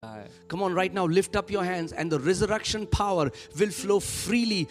है। Come on, right now, lift up your hands, and the resurrection power will flow freely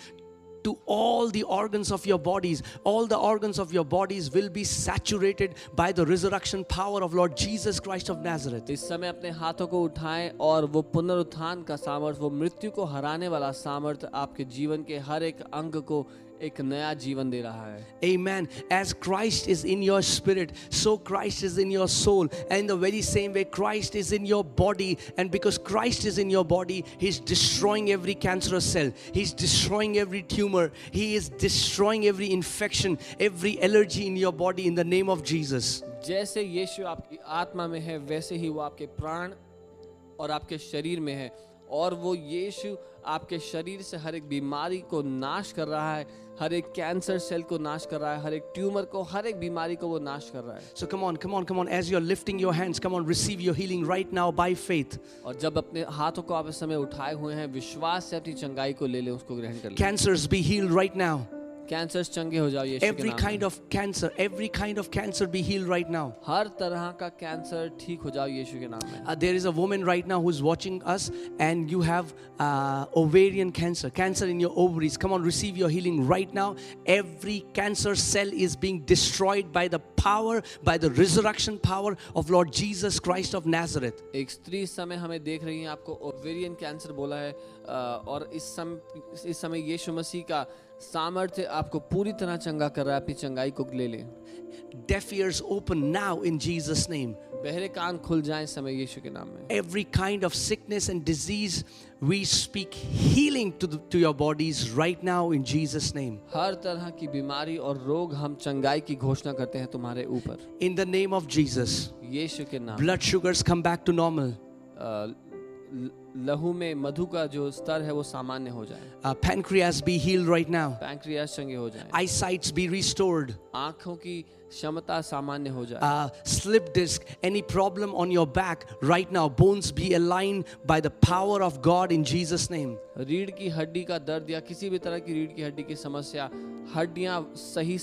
to all the organs of your bodies. All the organs of your bodies will be saturated by the resurrection power of Lord Jesus Christ of Nazareth. इस समय अपने हाथों को उठाएं और वो पुनरुत्थान का सामर्थ, वो मृत्यु को हराने वाला सामर्थ आपके जीवन के हर एक अंग को एक नया जीवन दे रहा है। Amen. As Christ is in your spirit, so Christ is in your soul. And in the very same way, Christ is in your body. And because Christ is in your body, He's destroying every cancerous cell. He's destroying every tumor. He is destroying every infection, every allergy in your body in the name of Jesus. जैसे यीशु आपकी आत्मा में है, वैसे ही वो आपके प्राण और आपके शरीर में है, और वो यीशु आपके शरीर से हर एक बीमारी को नाश कर रहा है, हर एक कैंसर सेल को नाश कर रहा है, हर एक ट्यूमर को, हर एक बीमारी को वो नाश कर रहा है। So come on. As you're lifting your hands, come on, receive your healing right now by faith. और जब अपने हाथों को आप इस समय उठाए हुए हैं, विश्वास से अपनी चंगाई को ले लें, उसको ग्रहण कर लें। Cancers be healed right now. Cancer चंगे हो जाओ यीशु के Every नाम kind में। every kind of cancer be healed right now. हर तरह का कैंसर ठीक हो जाओ यीशु के नाम में। There is a woman right now who's watching us, and you have ovarian cancer in your ovaries. Come on, receive your healing right now. Every cancer cell is being destroyed by the power, by the resurrection power of Lord Jesus Christ of Nazareth. एक स्त्री इस समय हमें देख रही है, आपको ovarian cancer बोला है, और इस समय यीशु मसीह का सामर्थ्य आपको पूरी तरह चंगा कर रहा है। अपनी चंगाई को ले लें। Deaf ears open now in Jesus' name. बहरे कान खुल जाएं इस समय यीशु के नाम में। Every kind of sickness and disease, we speak healing to your bodies right now in Jesus' name. हर तरह की बीमारी और रोग हम चंगाई की घोषणा करते हैं तुम्हारे ऊपर, In the name of Jesus. यीशु के नाम। Blood sugars come back to normal. लहू में मधु का जो स्तर है वो सामान्य हो जाए। Pancreas be healed right now. Pancreas चंगे हो जाएं। Eyesights be restored. आँखों की क्षमता सामान्य हो जाए। Slip disc, any problem on your back right now, bones be aligned by the power of God in Jesus' name. रीढ़ की हड्डी का दर्द या किसी भी तरह की रीढ़ की हड्डी की समस्या, हड्डियां सही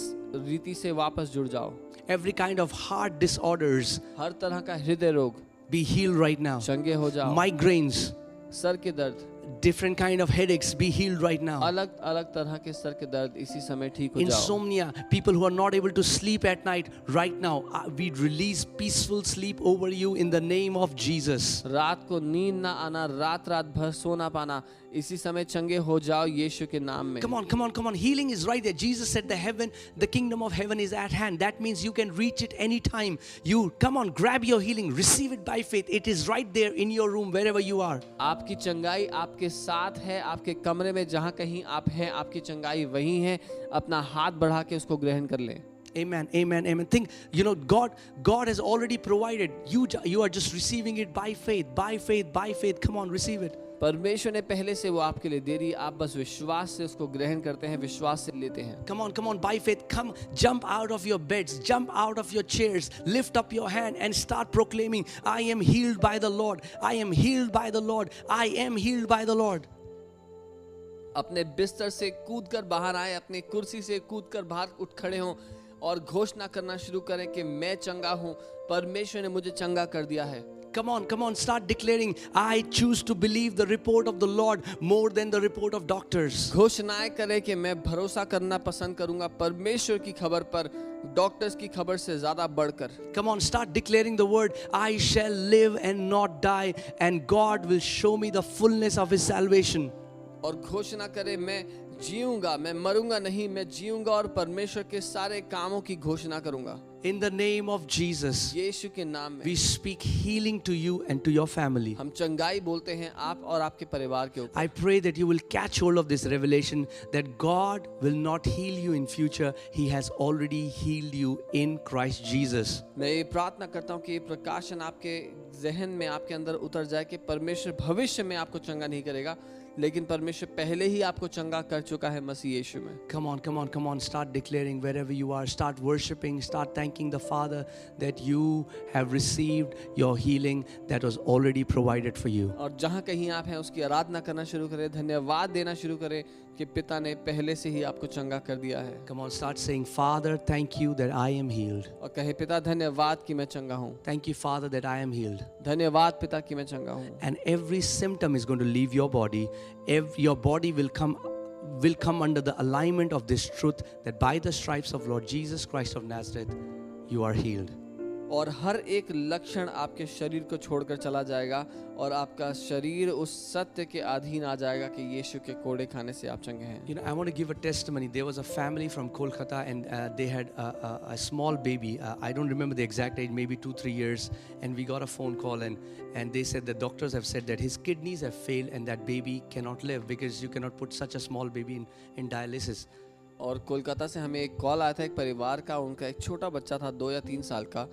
रीति से वापस जुड़ जाओ। Every kind of heart disorders हर तरह का हृदय रोग be healed right now. चंगे हो जाओ। Migraines, सर के दर्द, different kind of headaches be healed right now. अलग अलग तरह के सर के दर्द इसी समय ठीक हो जाओ। Insomnia, people who are not able to sleep at night right now, we release peaceful sleep over you in the name of Jesus. रात को नींद ना आना, रात भर सो ना पाना, इसी समय चंगे हो जाओ यीशु के नाम में। Come on. Healing is right there. Jesus said the kingdom of heaven is at hand. That means you can reach it anytime. You come on, grab your healing, receive it by faith. It is right there in your room, wherever you are. आपकी चंगाई आपके साथ है, आपके कमरे में जहाँ कहीं आप हैं, आपकी चंगाई वहीं है। अपना हाथ बढ़ा के उसको ग्रहण कर लें। Amen. Think, God has already provided. You are just receiving it by faith. Come on, receive it. परमेश्वर ने पहले से वो आपके लिए दे रही, आप बस विश्वास से उसको ग्रहण करते हैं, विश्वास से लेते हैं। Come on, by faith. Come, jump out of your beds, jump out of your chairs, lift up your hand and start proclaiming, I am healed by the Lord. I am healed by the Lord. I am healed by the Lord. अपने बिस्तर से कूदकर बाहर आए, अपनी कुर्सी से कूदकर बाहर उठ खड़े हों और घोषणा करना शुरू करें कि मैं चंगा हूं, परमेश्वर ने मुझे चंगा कर दिया है। Come on, start declaring, I choose to believe the report of the Lord more than the report of doctors. घोषणाएं करें कि मैं भरोसा करना पसंद करूंगा परमेश्वर की खबर पर, डॉक्टर्स की खबर से ज्यादा बढ़कर। Come on, start declaring the word, I shall live and not die, and God will show me the fullness of His salvation. और घोषणा करें, मैं जीऊंगा, मैं मरूंगा नहीं, मैं जीऊंगा और परमेश्वर के सारे कामों की घोषणा करूंगा। In the name of Jesus, यीशु के नाम में we speak healing to you and to your family. हम चंगाई बोलते हैं आप और आपके परिवार के ऊपर। I pray that you will catch hold of this revelation that God will not heal you in future. He has already healed you in Christ Jesus. मैं ये प्रार्थना करता हूँ कि ये प्रकाशन आपके जहन में, आपके अंदर उतर जाए कि परमेश्वर भविष्य में आपको चंगा नहीं करेगा, लेकिन परमेश्वर पहले ही आपको चंगा कर चुका है मसीह यीशु में। Come on. Start declaring wherever you are. Start worshiping. Start thanking thanking the Father that you have received your healing that was already provided for you. और जहाँ कहीं आप हैं उसकी आराधना करना शुरू करें, धन्यवाद देना शुरू करें कि पिता ने पहले से ही आपको चंगा कर दिया है। Come on, start saying, Father, thank you that I am healed. और कहे पिता धन्यवाद कि मैं चंगा हूँ, Thank you, Father, that I am healed. धन्यवाद पिता कि मैं चंगा हूँ। And every symptom is going to leave your body. Your body will come under the alignment of this truth that by the stripes of Lord Jesus Christ of Nazareth, you are healed. और हर एक लक्षण आपके शरीर को छोड़कर चला जाएगा और आपका शरीर उस सत्य के अधीन आ जाएगा कि यीशु के कोड़े खाने से आप चंगे हैं। You know, I want to give a testimony. There was a family from Kolkata and they had a small baby. I don't remember the exact age, maybe 2-3 years. And we got a phone call and they said the doctors have said that his kidneys have failed and that baby cannot live because you cannot put such a small baby in dialysis. और कोलकाता से हमें एक call आया था एक परिवार का, उनका एक छोटा बच्चा था 2 या 3 साल का,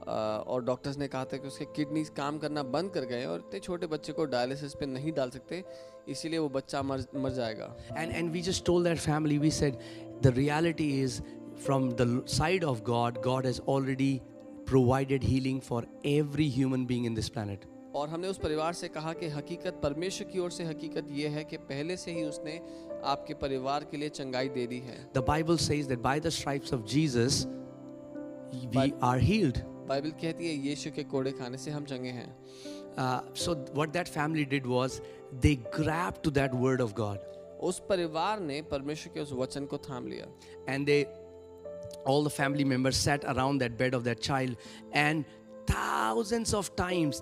और डॉक्टर्स ने कहा था कि उसके किडनीज काम करना बंद कर गए और इतने छोटे बच्चे को डायलिसिस पे नहीं डाल सकते, इसीलिए वो बच्चा मर जाएगा। And we just told that family, we said the reality is from the side of God, God has already provided healing for every human being in this planet. और हमने उस परिवार से कहा कि हकीकत परमेश्वर की ओर से हकीकत ये है कि पहले से ही उसने आपके परिवार के लिए चंगाई दे दी है। The Bible says that by the stripes of Jesus we are healed. Bible कहती है यीशु के कोड़े खाने से हम चंगे हैं। So what that family did was they grabbed to that word of God उस परिवार ने परमेश्वर के उस वचन को थाम लिया and all the family members sat around that bed of that child and thousands of times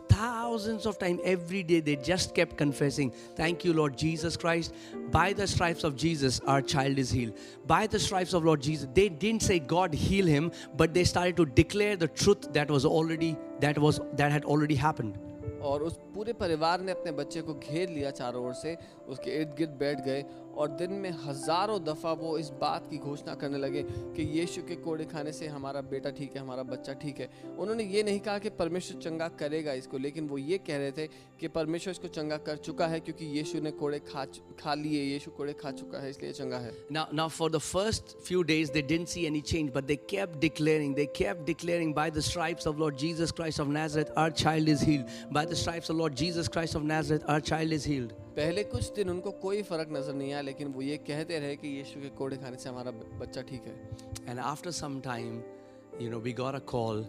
every day they just kept confessing, thank you Lord Jesus Christ, by the stripes of Jesus our child is healed, by the stripes of Lord Jesus. They didn't say God heal him, but they started to declare the truth that had already happened. और उस पूरे परिवार ने अपने बच्चे को घेर लिया चारों ओर से, उसके इर्द गिर्द बैठ गए और दिन में हजारों दफ़ा वो इस बात की घोषणा करने लगे कि यीशु के कोड़े खाने से हमारा बेटा ठीक है, हमारा बच्चा ठीक है। उन्होंने ये नहीं कहा कि परमेश्वर चंगा करेगा इसको, लेकिन वो ये कह रहे थे कि परमेश्वर इसको चंगा कर चुका है क्योंकि यीशु ने कोड़े खा लिए, यीशु कोड़े खा चुका है इसलिए चंगा है। Now for the first few days they didn't see any change, but they kept declaring by the stripes of Lord Jesus Christ of Nazareth our child is healed, by the stripes of Lord Jesus Christ of Nazareth our child is healed. पहले कुछ दिन उनको कोई फर्क नजर नहीं आया, लेकिन वो ये कहते रहे कि यीशु के कोड़े खाने से हमारा बच्चा ठीक है। And after some time, we got a call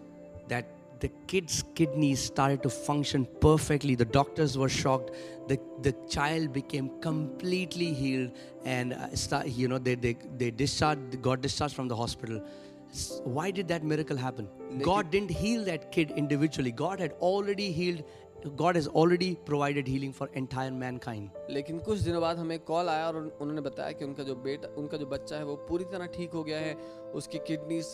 that the kid's kidneys started to function perfectly. The doctors were shocked. The child became completely healed, and they got discharged from the hospital. Why did that miracle happen? God didn't heal that kid individually. God has already provided healing for entire mankind. लेकिन कुछ दिनों बाद हमें call आया और उन्होंने बताया कि उनका जो बच्चा है वो पूरी तरह ठीक हो गया है, उसकी किडनीज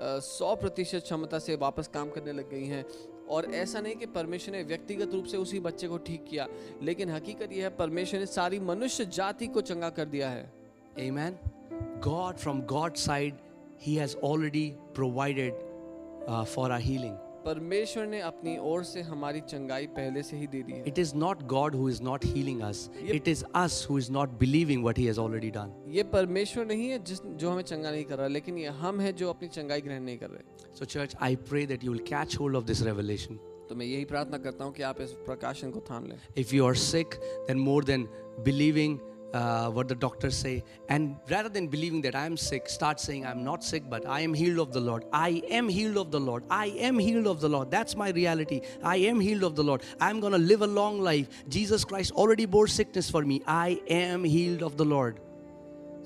100% क्षमता से वापस काम करने लग गई हैं। और ऐसा नहीं कि परमेश्वर ने व्यक्तिगत रूप से उसी बच्चे को ठीक किया, लेकिन हकीकत यह है परमेश्वर ने सारी मनुष्य जाति को चंगा कर दिया है। Amen. God, from God's side, He has already provided for our healing. परमेश्वर ने अपनी ओर से हमारी चंगाई पहले से ही दे दी है। It is not God who is not healing us. It is us who is not believing what He has already done. ये परमेश्वर नहीं है जो हमें चंगा नहीं कर रहा, लेकिन ये हम हैं जो अपनी चंगाई ग्रहण नहीं कर रहे। So church, I pray that you will catch hold of this revelation. तो मैं यही प्रार्थना करता हूँ कि आप इस प्रकाशन को थाम लें। If you are sick, then more than believing what the doctors say, and rather than believing that I am sick, start saying I'm not sick, but I am healed of the Lord. I am healed of the Lord. I am healed of the Lord. That's my reality. I am healed of the Lord. I'm going to live a long life. Jesus Christ already bore sickness for me. I am healed of the Lord.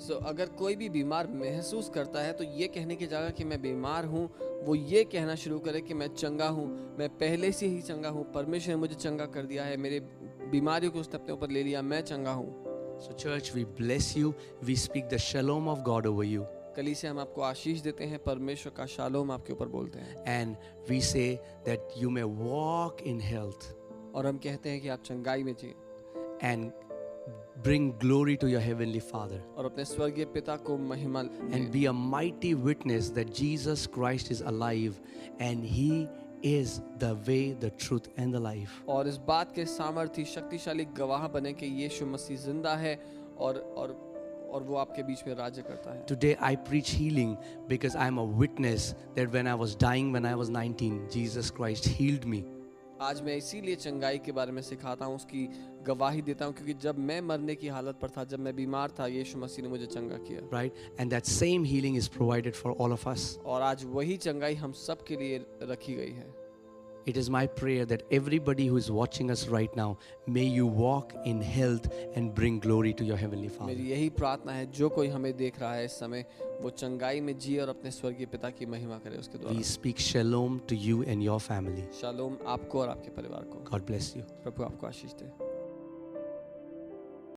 So, अगर कोई भी बीमार महसूस करता है तो ये कहने की जगह कि मैं बीमार हूँ, वो ये कहना शुरू करे कि मैं चंगा हूँ, मैं पहले से ही चंगा हूँ, परमेश्वर ने मुझे चंगा कर दिया है, मेरे बीमारियों को उसने अपने ऊपर ले लिया, मैं चंगा हूँ। So church, we bless you. We speak the shalom of God over you. कलीसिया हम आपको आशीष देते हैं, परमेश्वर का शालोम आपके ऊपर बोलते हैं। And we say that you may walk in health. और हम कहते हैं कि आप चंगाई में जिए। And bring glory to your heavenly Father. और अपने स्वर्गीय पिता को महिमा दें। And be a mighty witness that Jesus Christ is alive and He is the way, the truth and the life. और इस बात के सामर्थी शक्तिशाली गवाह बने कि यीशु मसीह जिंदा है और और वो आपके बीच में राज्य करता है। Today I preach healing because I am a witness that when I was dying when I was 19, Jesus Christ healed me. आज मैं इसीलिए चंगाई के बारे में सिखाता हूँ, उसकी गवाही देता हूँ, क्योंकि जब मैं मरने की हालत पर था, जब मैं बीमार था, यीशु मसीह ने मुझे चंगा किया। Right? And that same healing is provided for all of us. और आज वही चंगाई हम सब के लिए रखी गई है। It is my prayer that everybody who is watching us right now, may you walk in health and bring glory to your Heavenly Father. मेरी यही प्रार्थना है, जो कोई हमें देख रहा है इस समय, वो चंगाई में जिए और अपने स्वर्गीय पिता की महिमा करे उसके द्वारा। We speak shalom to you and your family. Shalom आपको और आपके परिवार को। God bless you. प्रभु आपको आशीष दे।